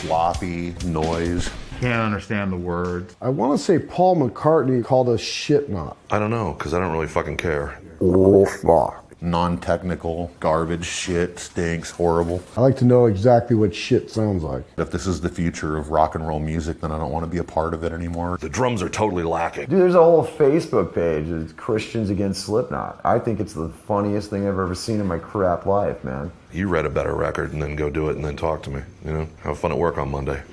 sloppy noise. Can't understand the words. I want to say Paul McCartney called us Slipknot. I don't know, because I don't really fucking care. Non-technical, garbage, shit, stinks, horrible. I like to know exactly what shit sounds like. If this is the future of rock and roll music, then I don't want to be a part of it anymore. The drums are totally lacking. Dude, there's a whole Facebook page. It's Christians Against Slipknot. I think it's the funniest thing I've ever seen in my crap life, man. You write a better record and then go do it and then talk to me. You know, have fun at work on Monday.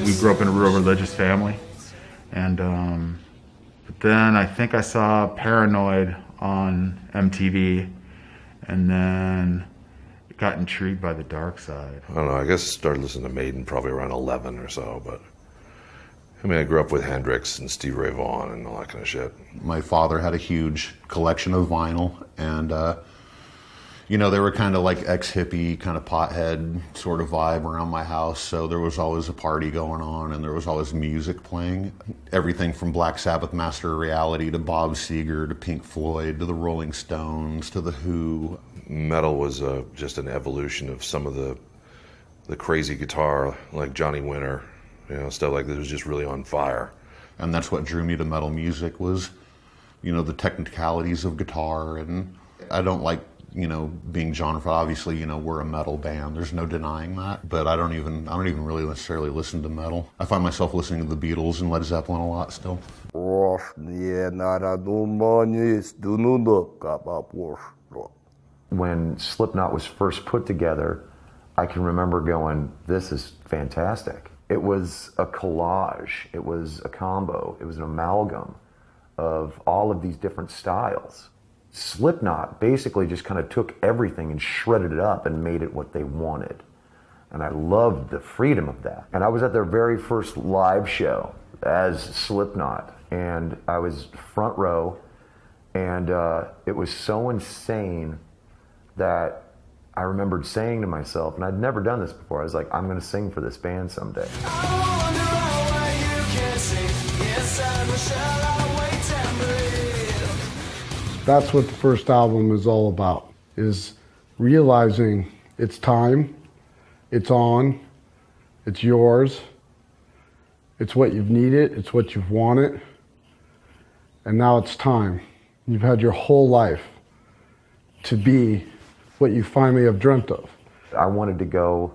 We grew up in a real religious family, and but then I think I saw Paranoid on MTV, and then got intrigued by the dark side. I don't know, I guess I started listening to Maiden probably around 11 or so, but I mean, I grew up with Hendrix and Stevie Ray Vaughan and all that kind of shit. My father had a huge collection of vinyl, and you know, they were kind of like ex-hippie, kind of pothead sort of vibe around my house, so there was always a party going on, and there was always music playing. Everything from Black Sabbath, Master of Reality, to Bob Seger, to Pink Floyd, to the Rolling Stones, to The Who. Metal was just an evolution of some of the crazy guitar, like Johnny Winter, you know, stuff like this was just really on fire. And that's what drew me to metal music was, you know, the technicalities of guitar. And I don't like, you know, being genre. Obviously, you know, we're a metal band. There's no denying that. But I don't even really necessarily listen to metal. I find myself listening to the Beatles and Led Zeppelin a lot still. When Slipknot was first put together, I can remember going, this is fantastic. It was a collage, it was a combo, it was an amalgam of all of these different styles. Slipknot basically just kind of took everything and shredded it up and made it what they wanted. And I loved the freedom of that. And I was at their very first live show as Slipknot, and I was front row, and it was so insane that I remembered saying to myself, and I'd never done this before, I was like, I'm going to sing for this band someday. That's what the first album is all about, is realizing it's time, it's on, it's yours, it's what you've needed, it's what you've wanted, and now it's time. You've had your whole life to be what you finally have dreamt of. I wanted to go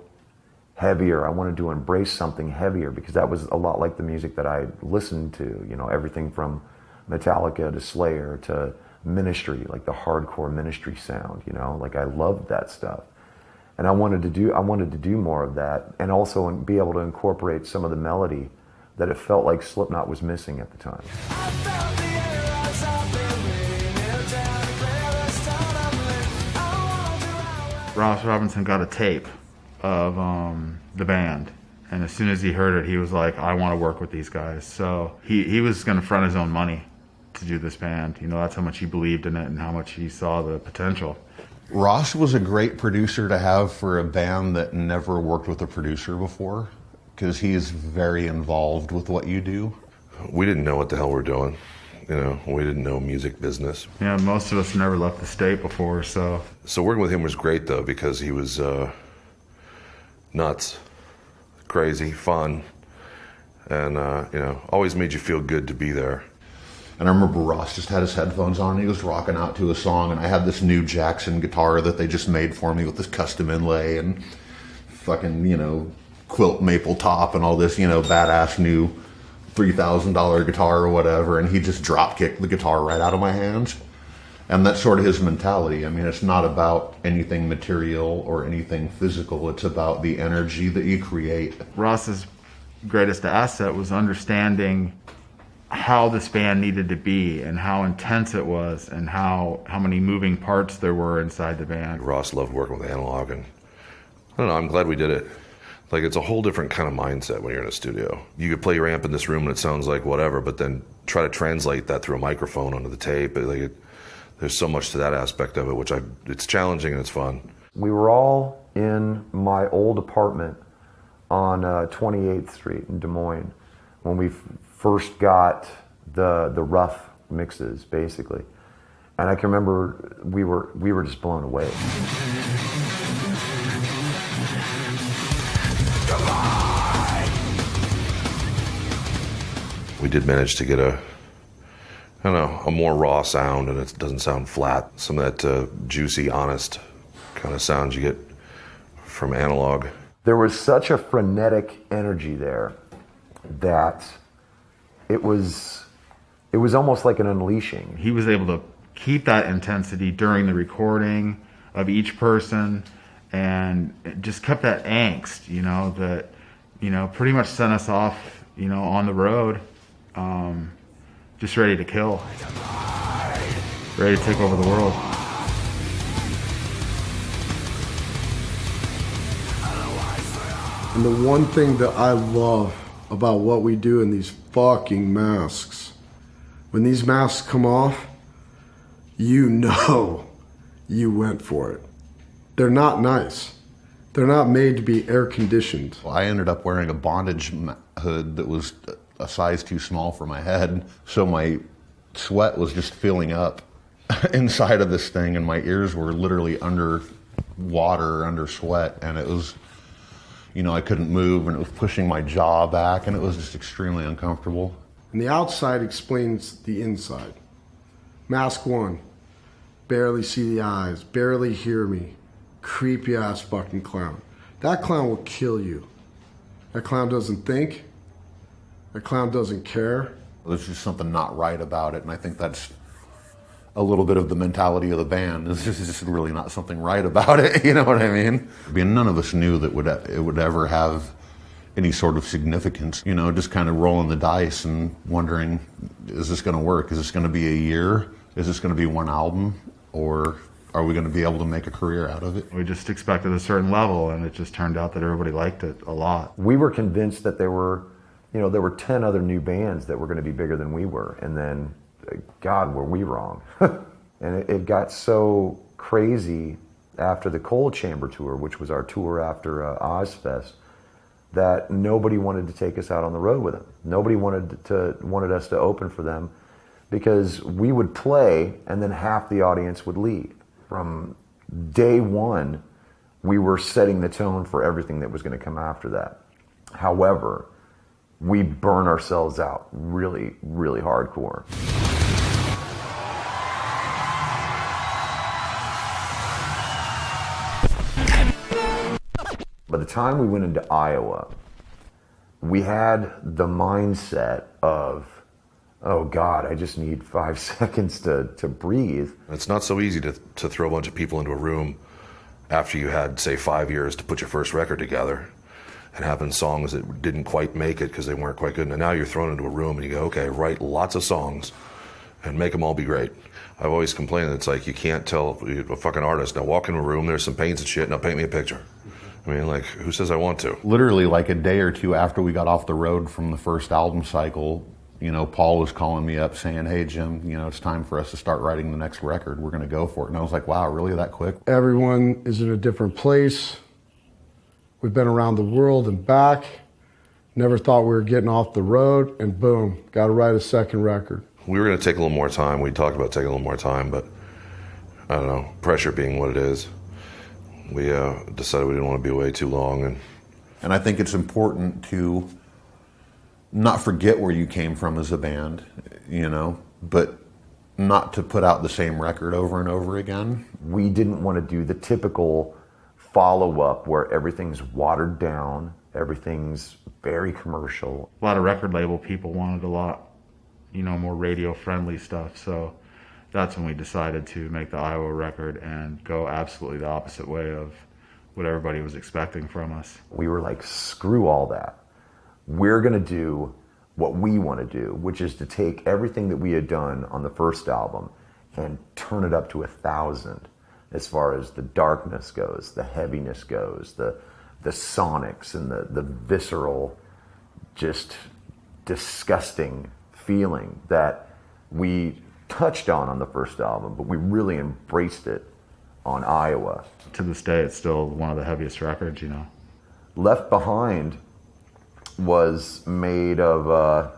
heavier. I wanted to embrace something heavier because that was a lot like the music that I listened to, you know, everything from Metallica to Slayer to Ministry, like the hardcore Ministry sound, you know, like I loved that stuff. And I wanted to do more of that, and also be able to incorporate some of the melody that it felt like Slipknot was missing at the time. Ross Robinson got a tape of the band, and as soon as he heard it, he was like, I want to work with these guys. So he was going to front his own money to do this band. You know, that's how much he believed in it and how much he saw the potential. Ross was a great producer to have for a band that never worked with a producer before, because he is very involved with what you do. We didn't know what the hell we're doing. You know, we didn't know music business. Yeah, most of us never left the state before, so. So working with him was great, though, because he was nuts, crazy, fun, and, you know, always made you feel good to be there. And I remember Ross just had his headphones on and he was rocking out to a song, and I had this new Jackson guitar that they just made for me with this custom inlay and fucking, you know, quilt maple top and all this, you know, badass new $3,000 guitar or whatever, and he just drop kicked the guitar right out of my hands. And that's sort of his mentality. I mean, it's not about anything material or anything physical, it's about the energy that you create. Ross's greatest asset was understanding how this band needed to be and how intense it was and how many moving parts there were inside the band. Ross loved working with analog, and I don't know, I'm glad we did it. Like, it's a whole different kind of mindset when you're in a studio. You could play your amp in this room and it sounds like whatever, but then try to translate that through a microphone onto the tape. There's so much to that aspect of it, which it's challenging and it's fun. We were all in my old apartment on 28th Street in Des Moines when we first got the rough mixes, basically. And I can remember we were just blown away. We did manage to get a more raw sound, and it doesn't sound flat. Some of that juicy, honest kind of sound you get from analog. There was such a frenetic energy there that it was almost like an unleashing. He was able to keep that intensity during the recording of each person, and it just kept that angst, that, pretty much sent us off, on the road, just ready to kill, ready to take over the world. And the one thing that I love about what we do in these fucking masks, when these masks come off, you know you went for it. They're not nice. They're not made to be air conditioned. Well, I ended up wearing a bondage hood that was a size too small for my head, so my sweat was just filling up inside of this thing, and my ears were literally under water, under sweat, and it was, I couldn't move, and it was pushing my jaw back, and it was just extremely uncomfortable. And the outside explains the inside. Mask 1, barely see the eyes, barely hear me, creepy ass fucking clown. That clown will kill you. That clown doesn't think. That clown doesn't care. There's just something not right about it, and I think that's a little bit of the mentality of the band. It's just really not something right about it, you know what I mean? None of us knew that it would ever have any sort of significance, just kind of rolling the dice and wondering, is this going to work? Is this going to be a year? Is this going to be one album? Or are we going to be able to make a career out of it? We just expected a certain level, and it just turned out that everybody liked it a lot. We were convinced that there were 10 other new bands that were going to be bigger than we were, and then, God, were we wrong. And it got so crazy after the Cold Chamber tour, which was our tour after Ozfest, that nobody wanted to take us out on the road with them. Nobody wanted us to open for them, because we would play and then half the audience would leave. From day one, we were setting the tone for everything that was going to come after that. However, we burn ourselves out really, really hardcore. By the time we went into Iowa, we had the mindset of, oh God, I just need 5 seconds to breathe. It's not so easy to throw a bunch of people into a room after you had, say, 5 years to put your first record together and having songs that didn't quite make it because they weren't quite good. And now you're thrown into a room and you go, okay, write lots of songs and make them all be great. I've always complained that it's like you can't tell a fucking artist, now walk in a room, there's some paints and shit, now paint me a picture. I mean, like, who says I want to? Literally, like a day or two after we got off the road from the first album cycle, Paul was calling me up saying, hey, Jim, it's time for us to start writing the next record. We're going to go for it. And I was like, wow, really that quick? Everyone is in a different place. We've been around the world and back. Never thought we were getting off the road, and boom, got to write a second record. We were going to take a little more time. We talked about taking a little more time, but I don't know, pressure being what it is. We decided we didn't want to be away too long. And I think it's important to not forget where you came from as a band, but not to put out the same record over and over again. We didn't want to do the typical follow-up where everything's watered down, everything's very commercial. A lot of record label people wanted a lot, more radio-friendly stuff, so that's when we decided to make the Iowa record and go absolutely the opposite way of what everybody was expecting from us. We were like, screw all that. We're going to do what we want to do, which is to take everything that we had done on the first album and turn it up to 1,000 as far as the darkness goes, the heaviness goes, the sonics and the visceral, just disgusting feeling that we touched on the first album, but we really embraced it on Iowa. To this day, it's still one of the heaviest records, Left Behind was made of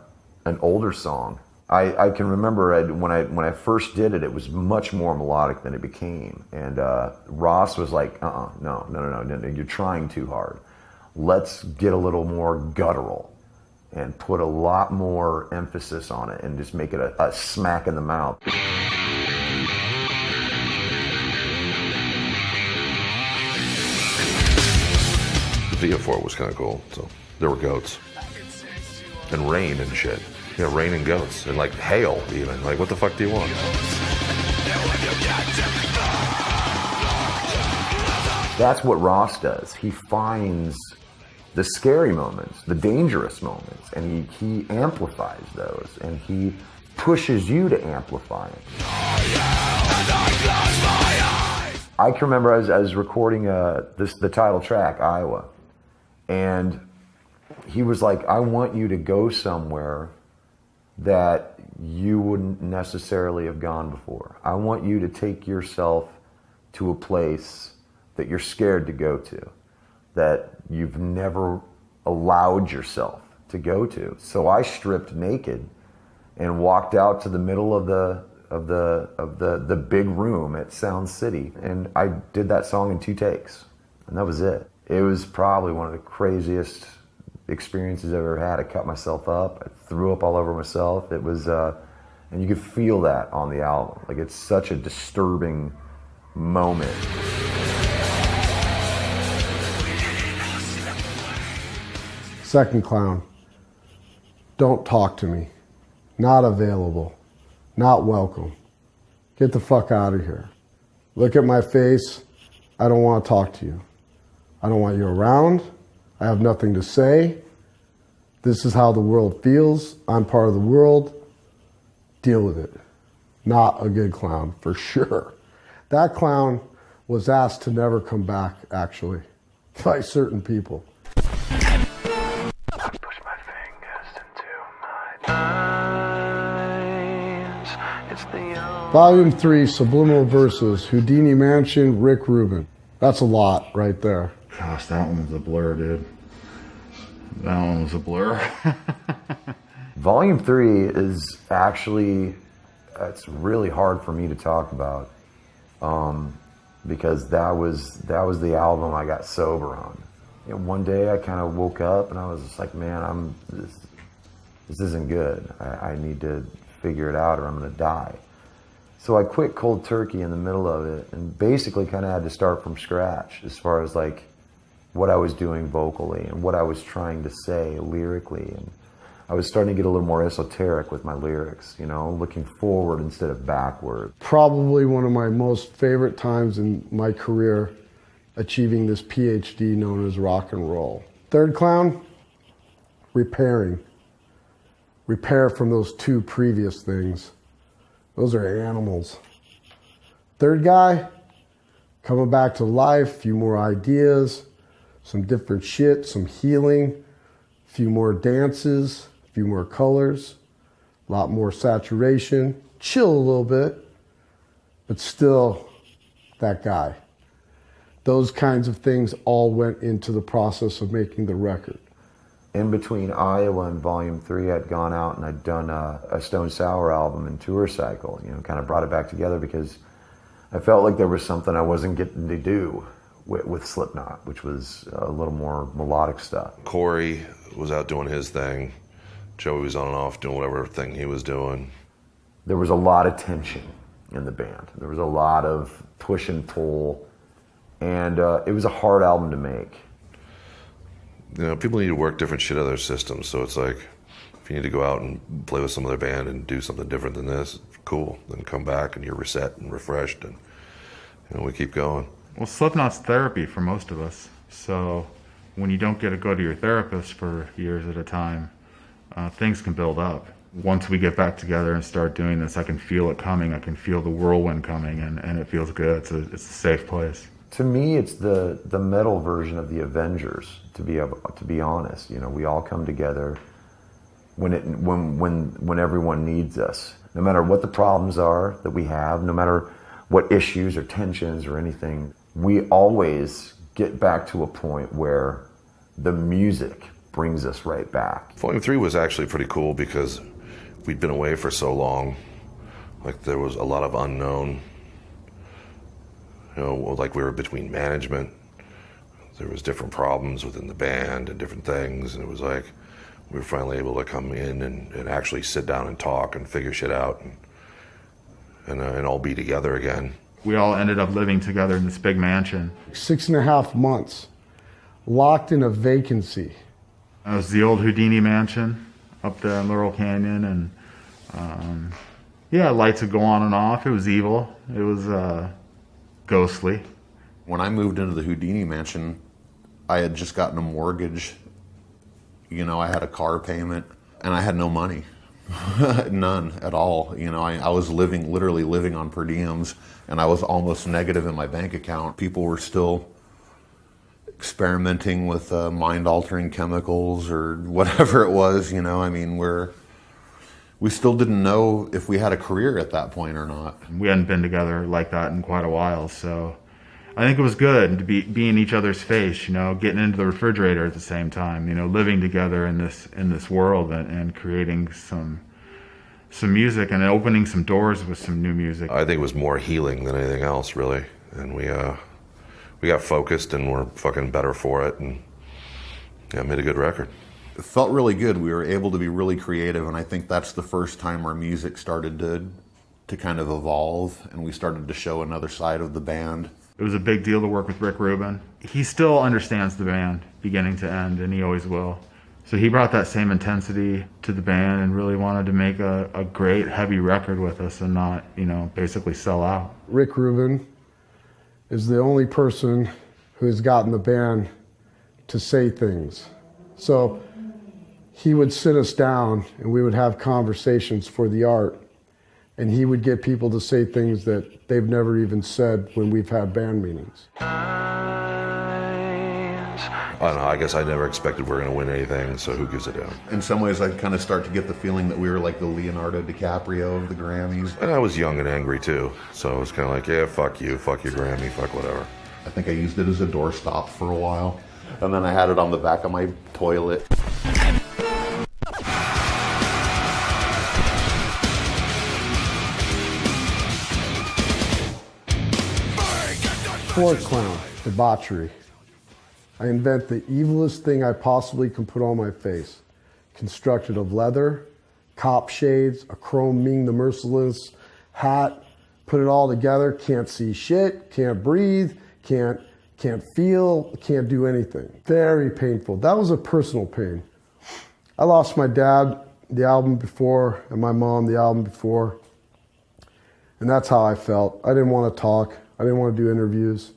an older song I can remember when I first did it, it was much more melodic than it became. And Ross was like, no, you're trying too hard. Let's get a little more guttural and put a lot more emphasis on it and just make it a smack in the mouth. The video for it was kind of cool. So there were goats and rain and shit. Yeah, rain and goats and like hail even. Like, what the fuck do you want? That's what Ross does. He finds the scary moments, the dangerous moments, and he amplifies those, and he pushes you to amplify it. I can remember I was recording the title track, Iowa, and he was like, I want you to go somewhere that you wouldn't necessarily have gone before. I want you to take yourself to a place that you're scared to go to, that you've never allowed yourself to go to. So I stripped naked and walked out to the middle of the big room at Sound City, and I did that song in 2 takes, and that was it. It was probably one of the craziest experiences I've ever had. I cut myself up, I threw up all over myself. It was, and you could feel that on the album. Like, it's such a disturbing moment. Second clown. Don't talk to me. Not available. Not welcome. Get the fuck out of here. Look at my face. I don't want to talk to you. I don't want you around. I have nothing to say. This is how the world feels. I'm part of the world. Deal with it. Not a good clown, for sure. That clown was asked to never come back, actually, by certain people. Push my fingers into my eyes. It's the Volume 3, Subliminal Verses, Houdini Mansion, Rick Rubin. That's a lot right there. Gosh, that one was a blur, dude. That one was a blur. Volume 3 is actually, it's really hard for me to talk about, because that was the album I got sober on. You know, one day I kind of woke up and I was just like, man, this isn't good. I need to figure it out or I'm gonna die. So I quit cold turkey in the middle of it and basically kind of had to start from scratch as far as like what I was doing vocally and what I was trying to say lyrically. And I was starting to get a little more esoteric with my lyrics, you know, looking forward instead of backward. Probably one of my most favorite times in my career, achieving this PhD known as rock and roll. Third clown, repairing. Repair from those 2 previous things. Those are animals. Third guy, coming back to life, few more ideas, some different shit, some healing, a few more dances, a few more colors, a lot more saturation, chill a little bit, but still that guy. Those kinds of things all went into the process of making the record. In between Iowa and Volume 3, I'd gone out and I'd done a Stone Sour album and tour cycle, you know, kind of brought it back together because I felt like there was something I wasn't getting to do with Slipknot, which was a little more melodic stuff. Corey was out doing his thing. Joey was on and off doing whatever thing he was doing. There was a lot of tension in the band. There was a lot of push and pull, and it was a hard album to make. You know, people need to work different shit out of their systems, so it's like, if you need to go out and play with some other band and do something different than this, cool. Then come back and you're reset and refreshed, and you know, we keep going. Well, Slipknot's therapy for most of us. So when you don't get to go to your therapist for years at a time, things can build up. Once we get back together and start doing this, I can feel it coming. I can feel the whirlwind coming, and it feels good. It's a safe place. To me, it's the metal version of the Avengers. To be honest, you know, we all come together when everyone needs us. No matter what the problems are that we have, no matter what issues or tensions or anything, we always get back to a point where the music brings us right back. Volume 3 was actually pretty cool because We'd been away for so long, like there was a lot of unknown. You know, like we were between management. There was different problems within the band and different things, and it was like we were finally able to come in and actually sit down and talk and figure shit out and all be together again. We all ended up living together in this big mansion. 6.5 months, locked in a vacancy. It was the old Houdini mansion up there in Laurel Canyon, and yeah, lights would go on and off. It was evil. It was ghostly. When I moved into the Houdini mansion, I had just gotten a mortgage. You know, I had a car payment, and I had no money. None at all. You know, I was literally living on per diems, and I was almost negative in my bank account. People were still experimenting with mind-altering chemicals or whatever it was, you know. I mean, we still didn't know if we had a career at that point or not. We hadn't been together like that in quite a while, so I think it was good to be in each other's face, you know, getting into the refrigerator at the same time, you know, living together in this world and creating some music and opening some doors with some new music. I think it was more healing than anything else, really. And we got focused and we're fucking better for it, and yeah, made a good record. It felt really good. We were able to be really creative, and I think that's the first time our music started to kind of evolve, and we started to show another side of the band. It was a big deal to work with Rick Rubin. He still understands the band beginning to end, and he always will. So he brought that same intensity to the band and really wanted to make a great heavy record with us and not, you know, basically sell out. Rick Rubin is the only person who has gotten the band to say things. So he would sit us down and we would have conversations for the art, and he would get people to say things that they've never even said when we've had band meetings. I don't know, I guess I never expected we were going to win anything, so who gives a damn? In some ways, I kind of start to get the feeling that we were like the Leonardo DiCaprio of the Grammys. And I was young and angry too, so it was kind of like, yeah, fuck you, fuck your Grammy, fuck whatever. I think I used it as a doorstop for a while, and then I had it on the back of my toilet. Fourth clown, debauchery. I invent the evilest thing I possibly can put on my face. Constructed of leather, cop shades, a chrome Ming the Merciless hat, put it all together, can't see shit, can't breathe, can't feel, can't do anything. Very painful. That was a personal pain. I lost my dad the album before and my mom the album before, and that's how I felt. I didn't want to talk. I didn't want to do interviews.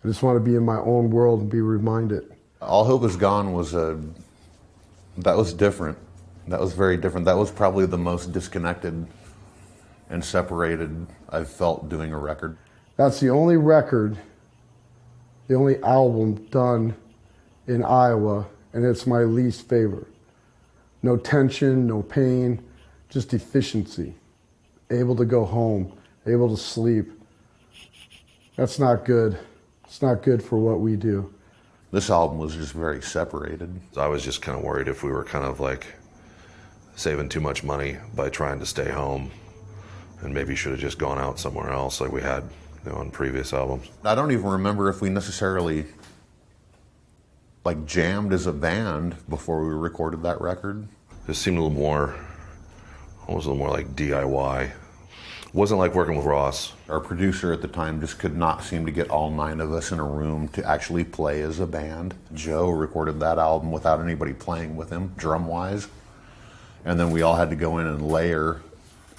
I just want to be in my own world and be reminded. All Hope Is Gone was that was different. That was very different. That was probably the most disconnected and separated I've felt doing a record. That's the only record, the only album done in Iowa, and it's my least favorite. No tension, no pain, just efficiency. Able to go home, able to sleep. That's not good. It's not good for what we do. This album was just very separated. I was just kind of worried if we were kind of like saving too much money by trying to stay home, and maybe should have just gone out somewhere else like we had, you know, on previous albums. I don't even remember if we necessarily like jammed as a band before we recorded that record. It seemed a little more, almost a little more like DIY. Wasn't like working with Ross. Our producer at the time just could not seem to get all 9 of us in a room to actually play as a band. Joe recorded that album without anybody playing with him, drum-wise. And then we all had to go in and layer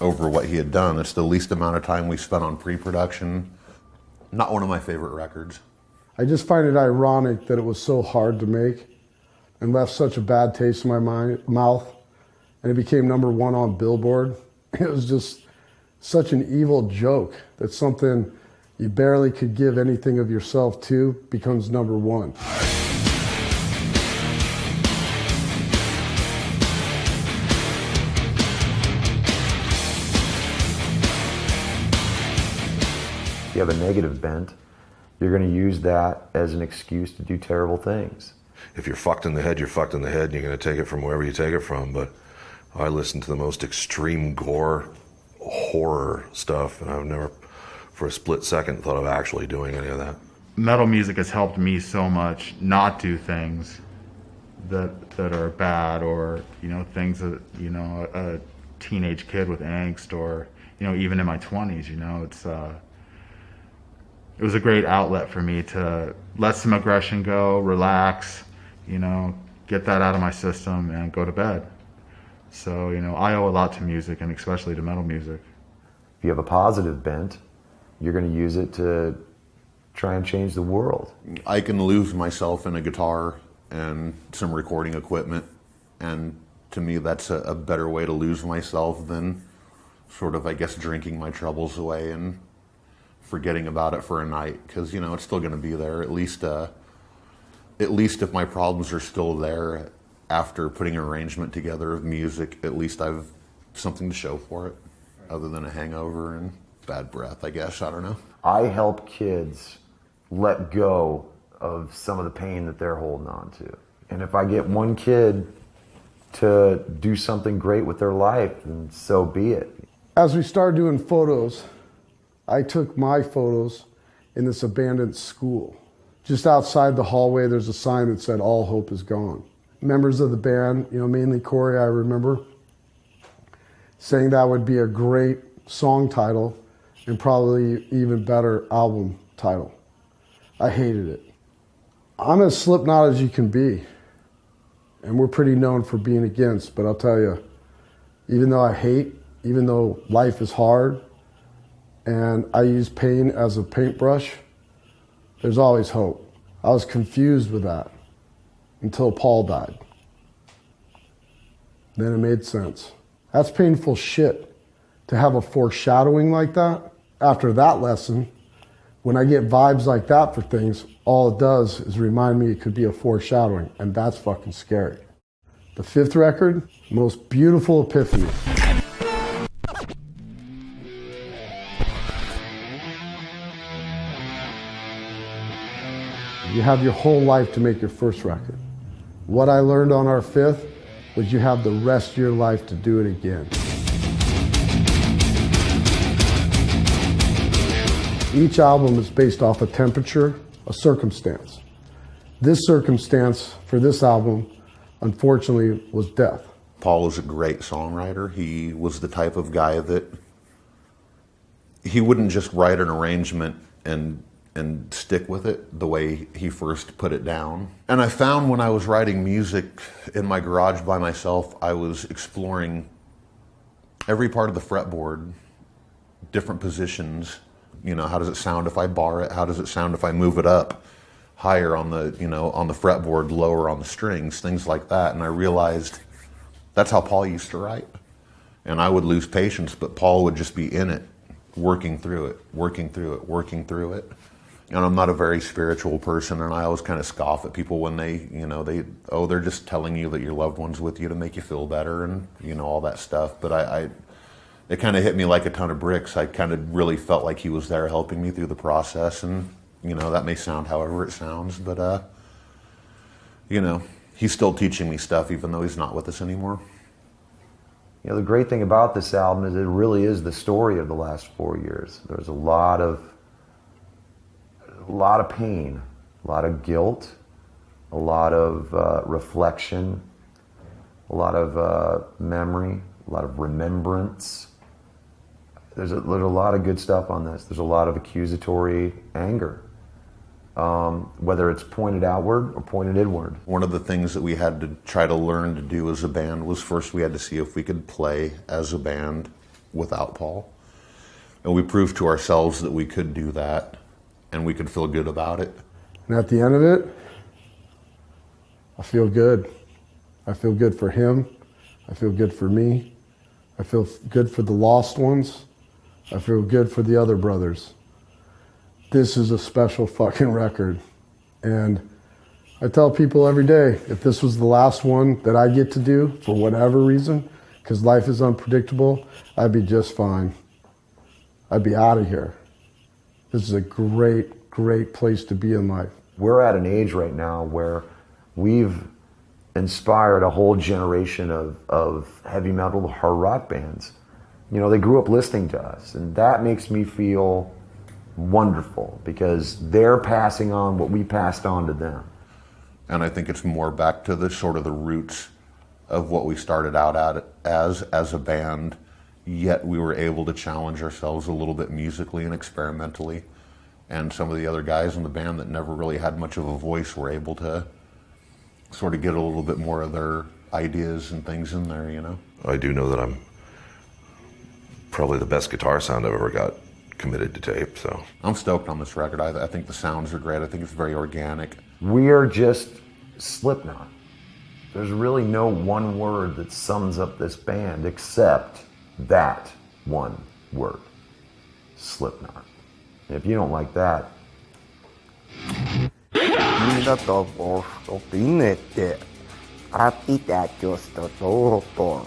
over what he had done. It's the least amount of time we spent on pre-production. Not one of my favorite records. I just find it ironic that it was so hard to make and left such a bad taste in my mouth. And it became #1 on Billboard. It was just such an evil joke that something you barely could give anything of yourself to becomes #1. If you have a negative bent, you're going to use that as an excuse to do terrible things. If you're fucked in the head, you're fucked in the head, and you're going to take it from wherever you take it from. But I listen to the most extreme gore, horror stuff, and I've never, for a split second, thought of actually doing any of that. Metal music has helped me so much not do things that are bad, or things that a teenage kid with angst, or even in my 20s. It was a great outlet for me to let some aggression go, relax, get that out of my system, and go to bed. So I owe a lot to music, and especially to metal music. If you have a positive bent, you're going to use it to try and change the world. I can lose myself in a guitar and some recording equipment, and to me that's a better way to lose myself than sort of, I guess, drinking my troubles away and forgetting about it for a night, because it's still going to be there. At least if my problems are still there after putting an arrangement together of music, at least I've something to show for it, other than a hangover and bad breath, I guess. I don't know. I help kids let go of some of the pain that they're holding on to. And if I get one kid to do something great with their life, then so be it. As we started doing photos, I took my photos in this abandoned school. Just outside the hallway, there's a sign that said, "All hope is gone." Members of the band, mainly Corey, I remember, saying that would be a great song title and probably even better album title. I hated it. I'm as Slipknot as you can be, and we're pretty known for being against, but I'll tell you, even though I hate, even though life is hard, and I use pain as a paintbrush, there's always hope. I was confused with that until Paul died. Then it made sense. That's painful shit to have a foreshadowing like that. After that lesson, when I get vibes like that for things, all it does is remind me it could be a foreshadowing, and that's fucking scary. The fifth record, most beautiful epiphany. You have your whole life to make your first record. What I learned on our fifth was you have the rest of your life to do it again. Each album is based off a temperature, a circumstance. This circumstance for this album, unfortunately, was death. Paul was a great songwriter. He was the type of guy that he wouldn't just write an arrangement and stick with it the way he first put it down. And I found when I was writing music in my garage by myself, I was exploring every part of the fretboard, different positions. How does it sound if I bar it? How does it sound if I move it up higher on the, on the fretboard, lower on the strings, things like that. And I realized that's how Paul used to write. And I would lose patience, but Paul would just be in it, working through it, working through it, working through it. And I'm not a very spiritual person, and I always kind of scoff at people when they're just telling you that your loved one's with you to make you feel better and, all that stuff. But it kind of hit me like a ton of bricks. I kind of really felt like he was there helping me through the process, and, that may sound however it sounds, but, he's still teaching me stuff even though he's not with us anymore. The great thing about this album is it really is the story of the last 4 years. There's a lot of pain, a lot of guilt, a lot of reflection, a lot of memory, a lot of remembrance. There's a lot of good stuff on this. There's a lot of accusatory anger, whether it's pointed outward or pointed inward. One of the things that we had to try to learn to do as a band was first we had to see if we could play as a band without Paul. And we proved to ourselves that we could do that, and we could feel good about it. And at the end of it, I feel good. I feel good for him. I feel good for me. I feel good for the lost ones. I feel good for the other brothers. This is a special fucking record. And I tell people every day, if this was the last one that I get to do for whatever reason, because life is unpredictable, I'd be just fine. I'd be out of here. This is a great, great place to be in life. We're at an age right now where we've inspired a whole generation of heavy metal, hard rock bands. You know, they grew up listening to us, and that makes me feel wonderful because they're passing on what we passed on to them. And I think it's more back to the sort of the roots of what we started out at as a band, yet we were able to challenge ourselves a little bit musically and experimentally. And some of the other guys in the band that never really had much of a voice were able to sort of get a little bit more of their ideas and things in there, you know? I do know that I'm probably the best guitar sound I've ever got committed to tape, so. I'm stoked on this record. I think the sounds are great. I think it's very organic. We are just Slipknot. There's really no one word that sums up this band except that one word, Slipknot. If you don't like that, 二度とボーストピネって、あってたちょっとどうと。